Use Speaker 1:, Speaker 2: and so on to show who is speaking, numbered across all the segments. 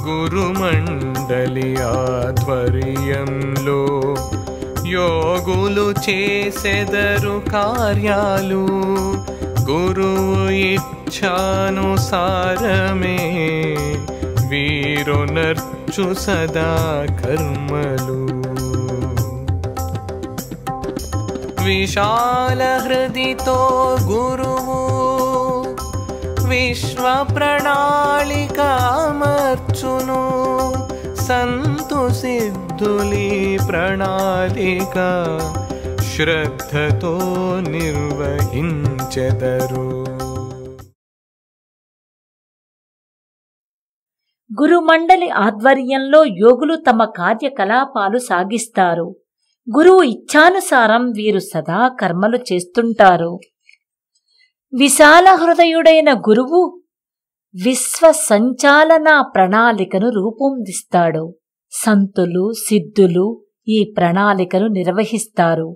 Speaker 1: గురుమండలి ఆధ్వర్యంలో యోగులు చేసెదరు కార్యాలు గురువు ఇచ్ఛానుసారమే వీరునర్చు సదా కర్మలు విశాల హృదితో గురువు విశ్వ ప్రణాళిక అమర్చును సంతు సిద్ధులి ప్రణాళిక శ్రద్ధతో నిర్వహించెదరు.
Speaker 2: గురుమండలి ఆధ్వర్యంలో యోగులు తమ కార్యకలాపాలు సాగిస్తారు. గురువు ఇచ్ఛానుసారం వీరు సదా కర్మలు చేస్తుంటారు. విశాల హృదయుడైన గురువు విశ్వ సంచాలన ప్రణాళికను రూపొందిస్తాడు. సంతులు సిద్ధులు ఈ ప్రణాళికను నిర్వహిస్తారు.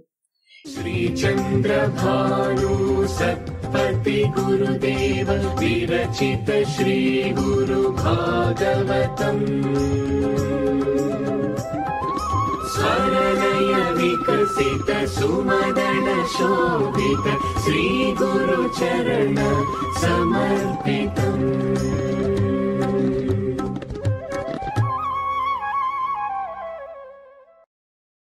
Speaker 1: శ్రీ చంద్రభాను సత్పతి గురుదేవ విరచిత శ్రీ గురు భాగవతం స్వరలయ వికసిత సుమదన శోభిత శ్రీ గురు చరణ సమర్పితం.